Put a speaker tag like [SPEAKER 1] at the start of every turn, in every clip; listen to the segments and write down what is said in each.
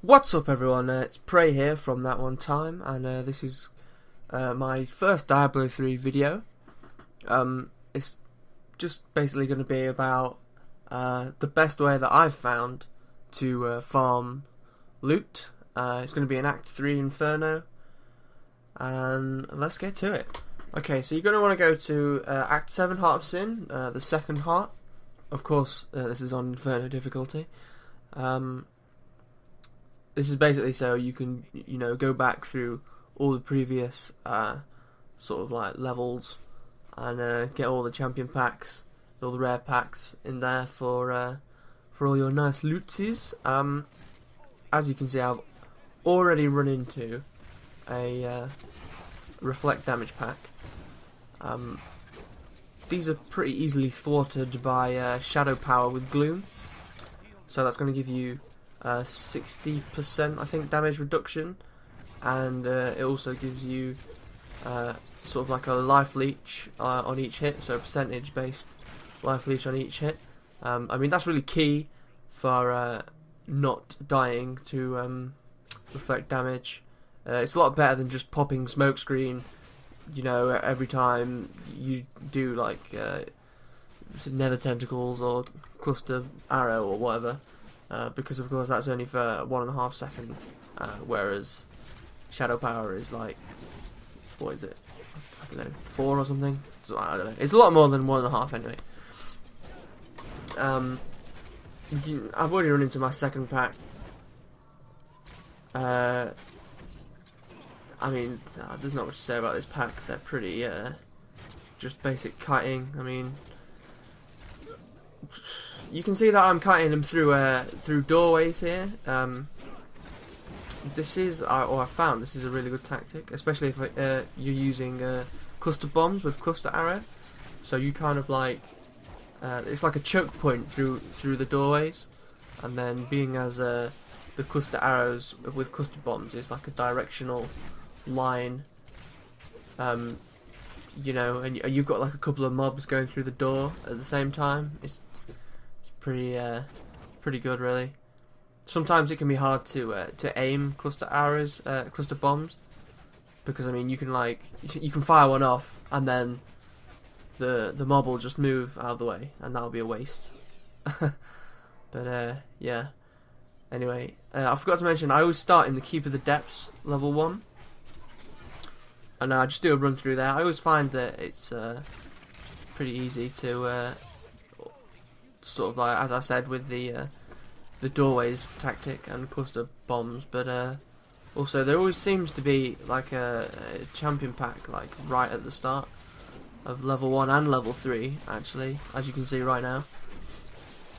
[SPEAKER 1] What's up everyone, it's Prae here from That One Time, and this is my first Diablo 3 video. It's just basically going to be about the best way that I've found to farm loot. It's going to be an Act 3 Inferno, and let's get to it. Okay, so you're going to want to go to Act 7 Heart of Sin, the second heart. Of course, this is on Inferno difficulty. This is basically so you can, go back through all the previous sort of like levels and get all the champion packs, all the rare packs in there for all your nice lootsies. As you can see, I've already run into a reflect damage pack. These are pretty easily thwarted by shadow power with gloom, so that's going to give you 60% I think damage reduction, and it also gives you sort of like a life leech on each hit, so a percentage based life leech on each hit. I mean, that's really key for not dying to reflect damage. It's a lot better than just popping smokescreen, every time you do like nether tentacles or cluster arrow or whatever. Because of course that's only for 1.5 seconds, whereas shadow power is like, what is it? I don't know, 4 or something. So, I don't know. It's a lot more than 1.5 anyway. I've already run into my second pack. I mean, there's not much to say about this pack. They're pretty just basic kiting. I mean, you can see that I'm kiting them through doorways here. This is, I found this is a really good tactic, especially if you're using cluster bombs with cluster arrow. So you kind of like, it's like a choke point through the doorways, and then being as the cluster arrows with cluster bombs is like a directional line. And you've got like a couple of mobs going through the door at the same time. It's pretty good, really. Sometimes it can be hard to aim cluster arrows, cluster bombs, because I mean you can fire one off and then the mob will just move out of the way and that'll be a waste. But yeah. Anyway, I forgot to mention I always start in the Keep of the Depths level 1, and I just do a run through there. I always find that it's pretty easy to sort of like, as I said, with the doorways tactic and cluster bombs, but also there always seems to be like a champion pack like right at the start of level 1 and level 3 actually, as you can see right now.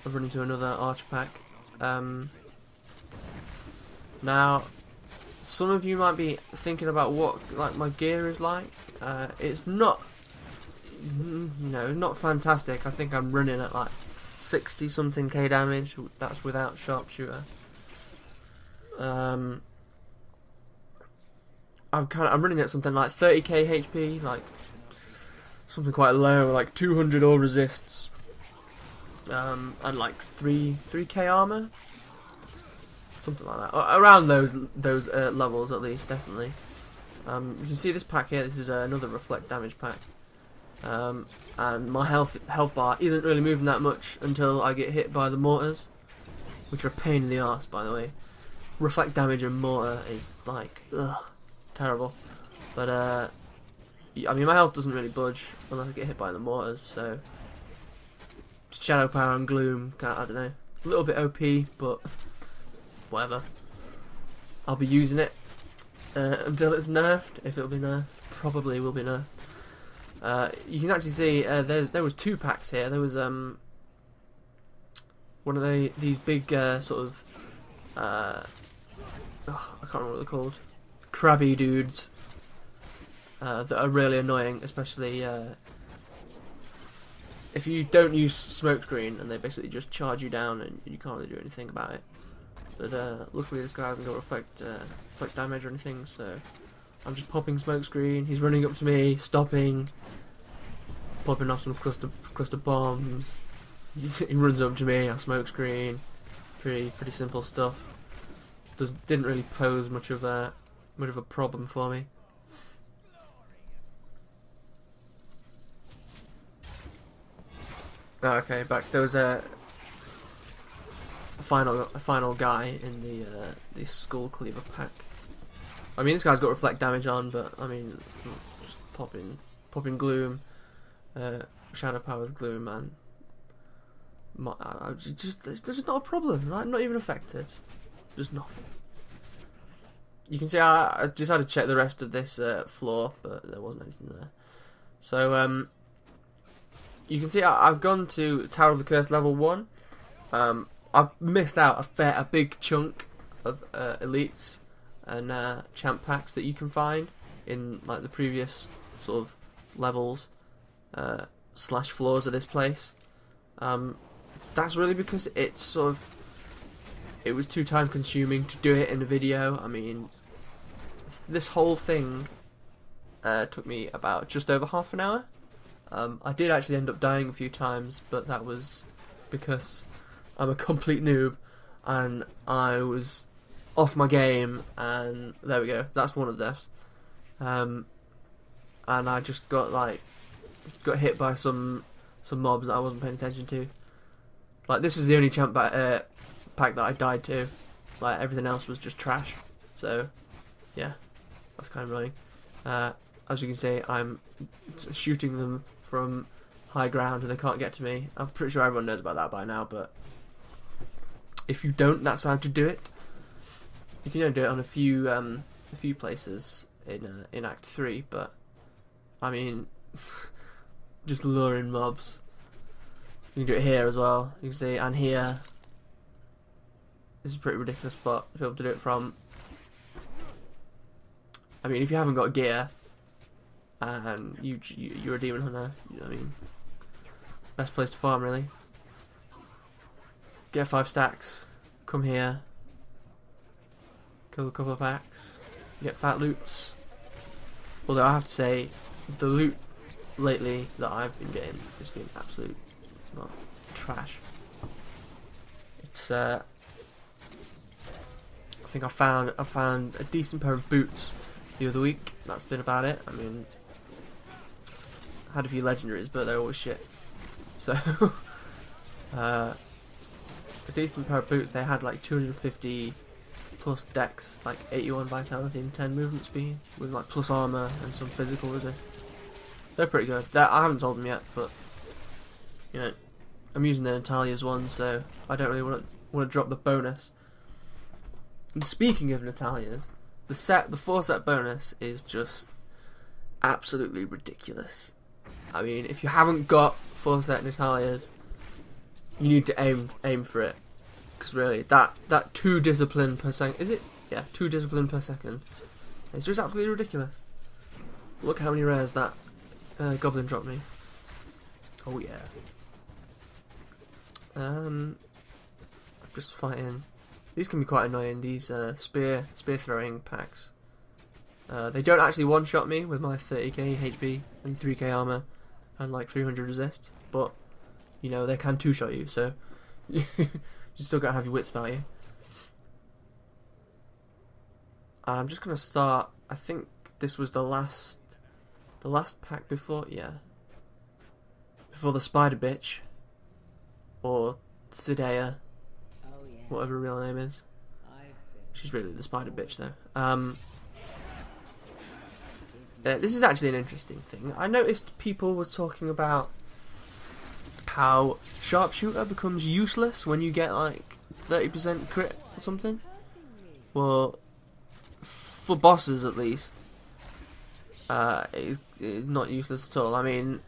[SPEAKER 1] I've run into another archer pack. Now some of you might be thinking about what like my gear is like. It's not not fantastic. I think I'm running at like 60 something K damage. That's without sharpshooter. I'm running at something like 30k HP, like something quite low, like 200 all resists, and like 3k armor, something like that. Around those levels at least, definitely. You can see this pack here. This is another reflect damage pack. And my health bar isn't really moving that much until I get hit by the mortars, which are a pain in the arse, by the way. Reflect damage and mortar is like, terrible. But I mean, my health doesn't really budge unless I get hit by the mortars, so shadow power and gloom, I don't know, a little bit OP, but whatever. I'll be using it until it's nerfed. If it'll be nerfed, probably will be nerfed. You can actually see there was 2 packs here. There was one of these big sort of I can't remember what they're called, crabby dudes that are really annoying, especially if you don't use smokescreen and they basically just charge you down and you can't really do anything about it. But luckily this guy hasn't got reflect damage or anything, so I'm just popping smokescreen. He's running up to me, stopping, popping off some cluster bombs. He runs up to me. I smokescreen. Pretty simple stuff. didn't really pose much of a problem for me. Oh, okay, back there was a final guy in the Skull Cleaver pack. I mean, this guy's got reflect damage on, but I mean, just popping gloom, shadow power with gloom, man. There's just not a problem. Like, not even affected. Just nothing. You can see I just had to check the rest of this floor, but there wasn't anything there. So you can see I've gone to Tower of the Curse level 1. I've missed out a big chunk of elites and champ packs that you can find in like the previous sort of levels slash floors of this place. That's really because it was too time consuming to do it in a video. I mean, this whole thing took me about just over half an hour. I did actually end up dying a few times, but that was because I'm a complete noob and I was off my game, and there we go, that's one of the deaths. And I just got hit by some mobs that I wasn't paying attention to. Like, this is the only champ pack that I died to. Like, everything else was just trash. So yeah, that's kind of annoying. As you can see, I'm shooting them from high ground and they can't get to me. I'm pretty sure everyone knows about that by now, but if you don't, that's how to do it. You can only do it on a few places in Act 3, but I mean, just luring mobs. You can do it here as well. You can see, and here. This is a pretty ridiculous spot to be able to do it from. I mean, if you haven't got gear and you're a demon hunter, you know what I mean, best place to farm really. Get 5 stacks, come here, kill a couple of packs, get fat loots. Although I have to say, the loot lately that I've been getting has been absolute trash. It's I think I found a decent pair of boots the other week. That's been about it. I mean, I had a few legendaries, but they're always shit. So a decent pair of boots. They had like 250 plus dex, like 81 vitality and 10 movement speed, with like plus armor and some physical resist. They're pretty good. I haven't sold them yet, but you know, I'm using the Natalia's one, so I don't really want to drop the bonus. And speaking of Natalia's, the 4-set bonus is just absolutely ridiculous. I mean, if you haven't got 4-set Natalia's, you need to aim for it, because really that 2 discipline per second, is it? Yeah, 2 discipline per second. It's just absolutely ridiculous. Look how many rares that goblin dropped me. Oh yeah. I'm just fighting. These can be quite annoying, these spear throwing packs. They don't actually one-shot me with my 30k HP and 3k armor and like 300 resist, but you know, they can 2-shot you, so you still gotta have your wits about you. I'm just gonna start. I think this was the last pack before, yeah, before the spider bitch, or Sidea, whatever her real name is. She's really the spider bitch though. This is actually an interesting thing. I noticed people were talking about how sharpshooter becomes useless when you get like 30% crit or something. Well, for bosses at least, it's not useless at all. I mean,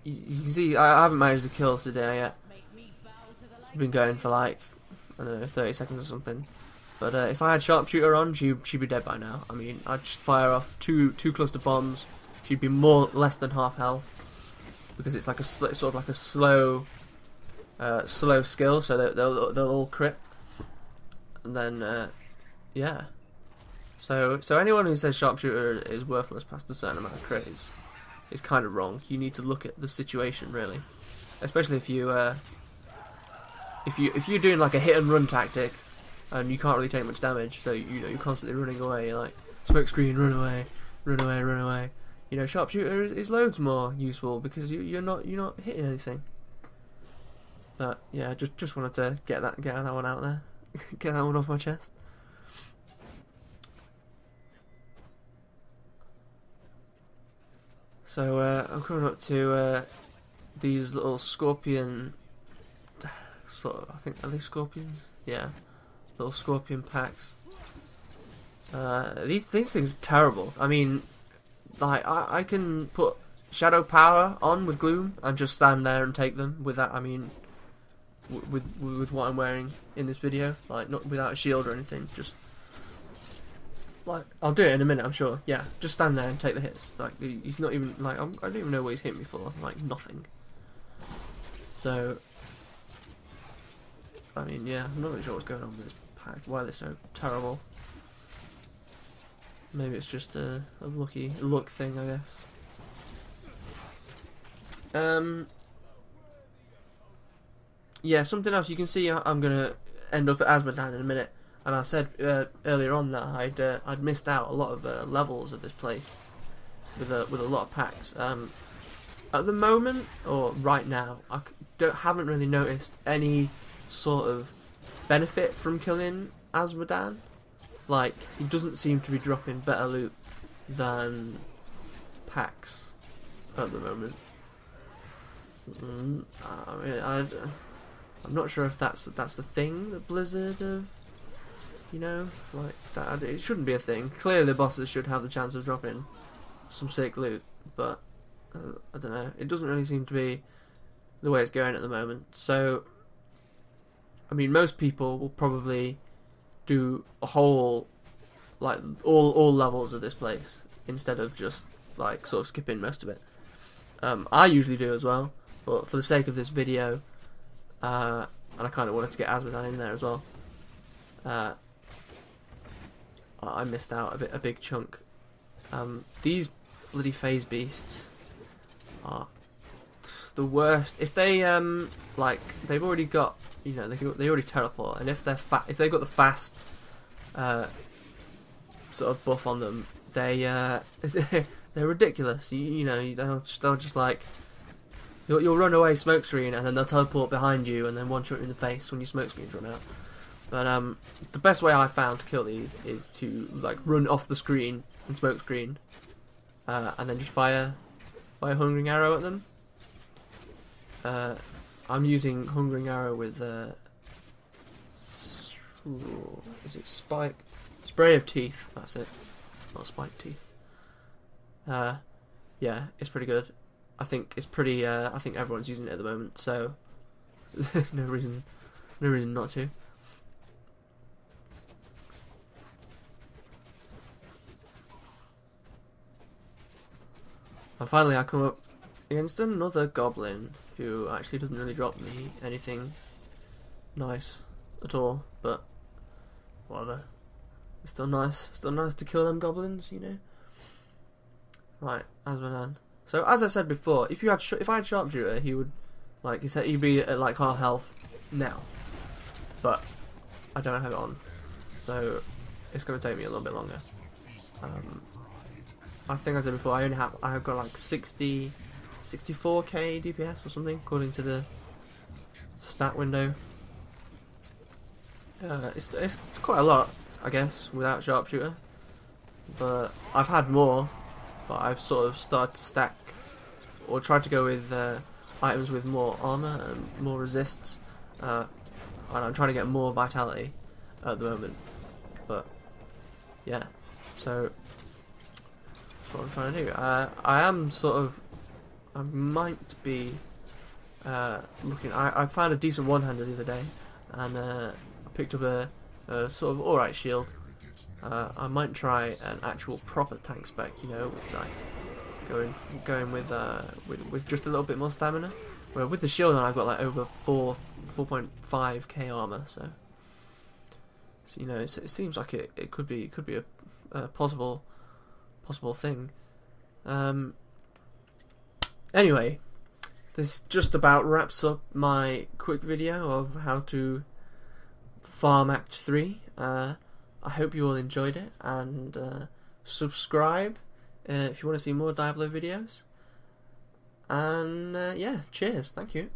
[SPEAKER 1] you can see I haven't managed to kill today yet. I've been going for like, I don't know, 30 seconds or something. But if I had sharpshooter on, she'd be dead by now. I mean, I'd just fire off two cluster bombs. She'd be less than half health, because it's like a sort of like a slow skill, so they'll all crit. And then yeah. So anyone who says sharpshooter is worthless past a certain amount of crit is kind of wrong. You need to look at the situation really, especially if you're doing like a hit and run tactic, and you can't really take much damage. So you know you're constantly running away. You're like smoke screen, run away, run away, run away. You know, sharpshooter is loads more useful because you're not hitting anything. But yeah, just wanted to get that one out there, get that one off my chest. So I'm coming up to these little scorpion, sort of, I think, are they scorpions? Yeah, little scorpion packs. These things are terrible. I mean, like I can put shadow power on with gloom and just stand there and take them with that. I mean, with what I'm wearing in this video, like not without a shield or anything. Just like I'll do it in a minute, I'm sure. Yeah, just stand there and take the hits. Like he's not even like I don't even know what he's hit me for. Like nothing. So I mean, yeah, I'm not really sure what's going on with this pack. Why they're so terrible. Maybe it's just a luck thing, I guess. Yeah, something else. You can see I'm gonna end up at Azmodan in a minute, and I said earlier on that I'd missed out a lot of levels of this place with a lot of packs. At the moment, or right now, haven't really noticed any sort of benefit from killing Azmodan. Like, he doesn't seem to be dropping better loot than packs at the moment. I mean, I'm not sure if that's the thing that Blizzard have, you know, like that. It shouldn't be a thing. Clearly, the bosses should have the chance of dropping some sick loot, but I don't know. It doesn't really seem to be the way it's going at the moment. So, I mean, most people will probably do a whole, like all levels of this place instead of just like sort of skipping most of it. I usually do as well, but for the sake of this video, and I kind of wanted to get Azmodan in there as well, I missed out a big chunk. These bloody phase beasts are the worst. If they like they've already got, you know, they already teleport, and if they've got the fast sort of buff on them, they're ridiculous. You know, they'll just like you'll run away smoke screen, and then they'll teleport behind you, and then one shot in the face when your smoke screens run out. But the best way I found to kill these is to like run off the screen and smoke screen, and then just fire a hungering arrow at them. I'm using hungering arrow with is it spiked? Spray of teeth. That's it. Not spiked teeth. Yeah, it's pretty good. I think it's pretty. I think everyone's using it at the moment, so no reason not to. And finally, I come up against another goblin who actually doesn't really drop me anything nice at all, but whatever. It's still nice. Still nice to kill them goblins, you know. Right, Azmodan. So as I said before, if I had sharpshooter, he would, like he said, he'd be at like half health now, but I don't have it on, so it's going to take me a little bit longer. I think I said before, I've got like 64k DPS or something according to the stat window. It's quite a lot, I guess, without sharpshooter, but I've had more. But I've sort of started to stack, or tried to go with items with more armor and more resists, and I'm trying to get more vitality at the moment. But yeah, so that's what I'm trying to do. I am sort of, I might be looking. I found a decent one-hander the other day, and I picked up a sort of alright shield. I might try an actual proper tank spec, you know, with like going with just a little bit more stamina. Where with the shield on, I've got like over 4.5k armor, so you know, it seems like it could be a possible thing. Anyway, this just about wraps up my quick video of how to Farm Act 3. I hope you all enjoyed it, and subscribe if you want to see more Diablo videos. And yeah, cheers, thank you.